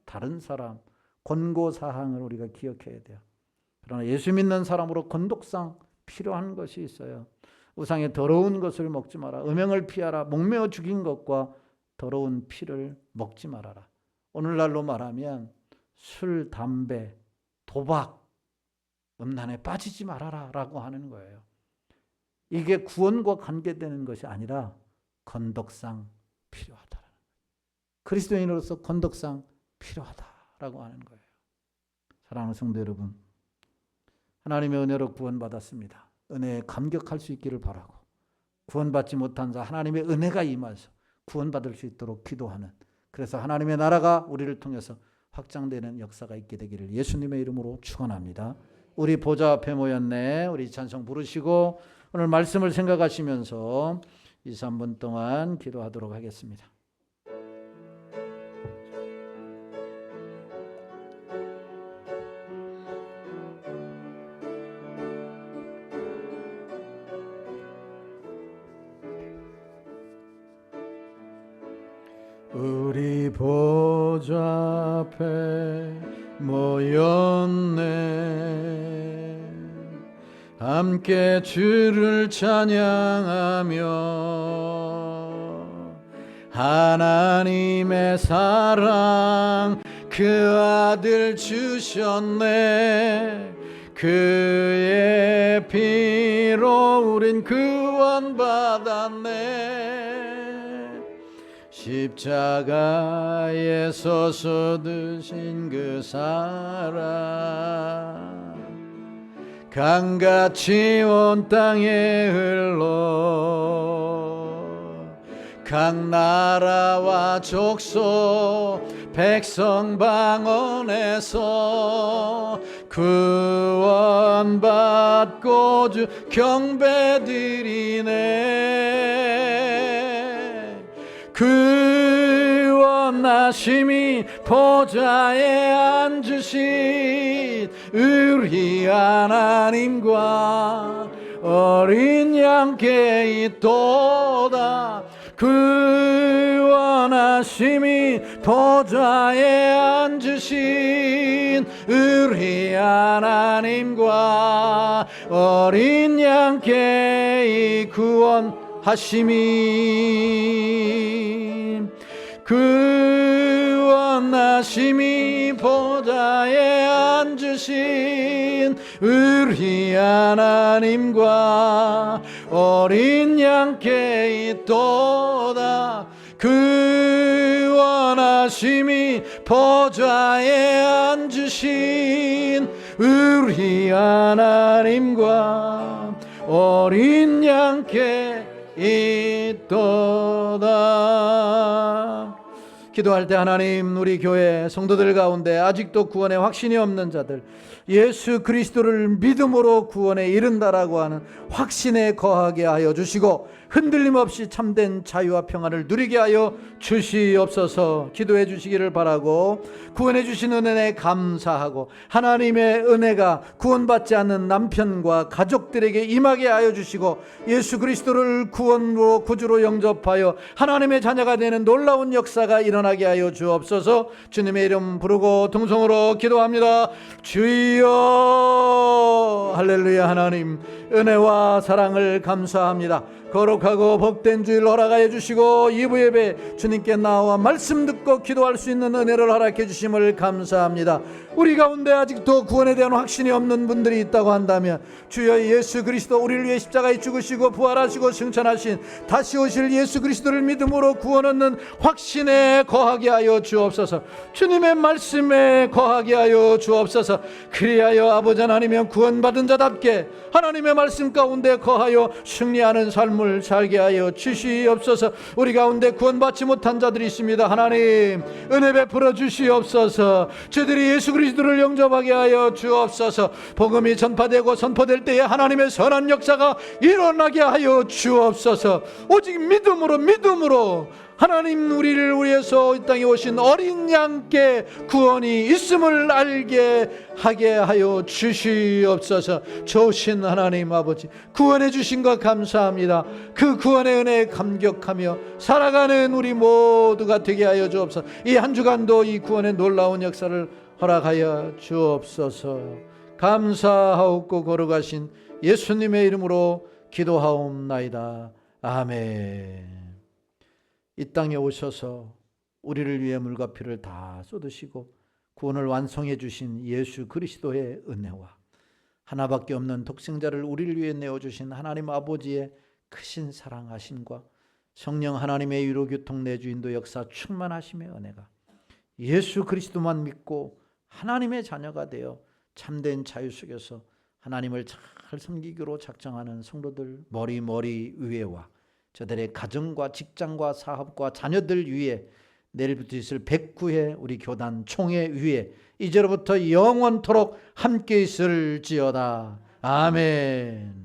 다른 사람 권고사항을 우리가 기억해야 돼요. 그러나 예수 믿는 사람으로 건독상 필요한 것이 있어요. 우상의 더러운 것을 먹지 마라. 음행을 피하라. 목매어 죽인 것과 더러운 피를 먹지 말아라. 오늘날로 말하면 술, 담배, 도박, 음란에 빠지지 말아라 라고 하는 거예요. 이게 구원과 관계되는 것이 아니라 건덕상 필요하다. 그리스도인으로서 건덕상 필요하다라고 하는 거예요. 사랑하는 성도 여러분, 하나님의 은혜로 구원받았습니다. 은혜에 감격할 수 있기를 바라고, 구원받지 못한 자 하나님의 은혜가 임해서 구원받을 수 있도록 기도하는, 그래서 하나님의 나라가 우리를 통해서 확장되는 역사가 있게 되기를 예수님의 이름으로 축원합니다. 우리 보좌 앞에 모였네. 우리 찬송 부르시고 오늘 말씀을 생각하시면서 2, 3분 동안 기도하도록 하겠습니다. 우리 보좌 앞에 모였네. 함께 주를 찬양하며 하나님의 사랑 그 아들 주셨네. 그의 피로 우린 구원받았네. 십자가에 쏟으신 그 사랑 강같이 온 땅에 흘러 각 나라와 족속 백성 방언에서 구원받고 주 경배드리네. 구원하심이 보좌에 앉으신 우리 하나님과 어린 양께 있도다. 구원하심이 보좌에 앉으신 우리 하나님과 어린 양께 이 구원하심이 구원하심이 보좌에 앉으신 우리 하나님과 어린 양께 있도다. 구원하심이 보좌에 앉으신 우리 하나님과 어린 양께 있도다. 기도할 때 하나님, 우리 교회 성도들 가운데 아직도 구원에 확신이 없는 자들, 예수 그리스도를 믿음으로 구원에 이른다라고 하는 확신에 거하게 하여 주시고 흔들림 없이 참된 자유와 평안을 누리게 하여 주시옵소서. 기도해 주시기를 바라고, 구원해 주신 은혜에 감사하고 하나님의 은혜가 구원받지 않는 남편과 가족들에게 임하게 하여 주시고 예수 그리스도를 구원으로 구주로 영접하여 하나님의 자녀가 되는 놀라운 역사가 일어나게 하여 주옵소서. 주님의 이름 부르고 동성으로 기도합니다. 주여. 할렐루야. 하나님 은혜와 사랑을 감사합니다. 거룩하고 복된 주일 허락하여 주시고 2부 예배 주님께 나와 말씀 듣고 기도할 수 있는 은혜를 허락해 주심을 감사합니다. 우리 가운데 아직도 구원에 대한 확신이 없는 분들이 있다고 한다면 주여 예수 그리스도 우리를 위해 십자가에 죽으시고 부활하시고 승천하신 다시 오실 예수 그리스도를 믿음으로 구원 얻는 확신에 거하게 하여 주옵소서. 주님의 말씀에 거하게 하여 주옵소서. 그리하여 아버지 하나님의 구원받은 자답게 하나님의 말씀 가운데 거하여 승리하는 삶을 살게 하여 주시옵소서. 우리 가운데 구원받지 못한 자들이 있습니다. 하나님 은혜 베풀어 주시옵소서. 저들이 예수 그리스도를 영접하게 하여 주옵소서. 복음이 전파되고 선포될 때에 하나님의 선한 역사가 일어나게 하여 주옵소서. 오직 믿음으로 하나님 우리를 위해서 이 땅에 오신 어린 양께 구원이 있음을 알게 하게 하여 주시옵소서. 좋으신 하나님 아버지, 구원해 주신 것 감사합니다. 그 구원의 은혜에 감격하며 살아가는 우리 모두가 되게 하여 주옵소서. 이 한 주간도 이 구원의 놀라운 역사를 허락하여 주옵소서. 감사하옵고 거룩하신 예수님의 이름으로 기도하옵나이다. 아멘. 이 땅에 오셔서 우리를 위해 물과 피를 다 쏟으시고 구원을 완성해 주신 예수 그리스도의 은혜와 하나밖에 없는 독생자를 우리를 위해 내어주신 하나님 아버지의 크신 사랑하심과 성령 하나님의 위로 교통 내주인도 역사 충만하심의 은혜가 예수 그리스도만 믿고 하나님의 자녀가 되어 참된 자유 속에서 하나님을 잘 섬기기로 작정하는 성도들 머리 위에와 저들의 가정과 직장과 사업과 자녀들 위에 내일부터 있을 109회 우리 교단 총회 위에 이제로부터 영원토록 함께 있을지어다. 아멘.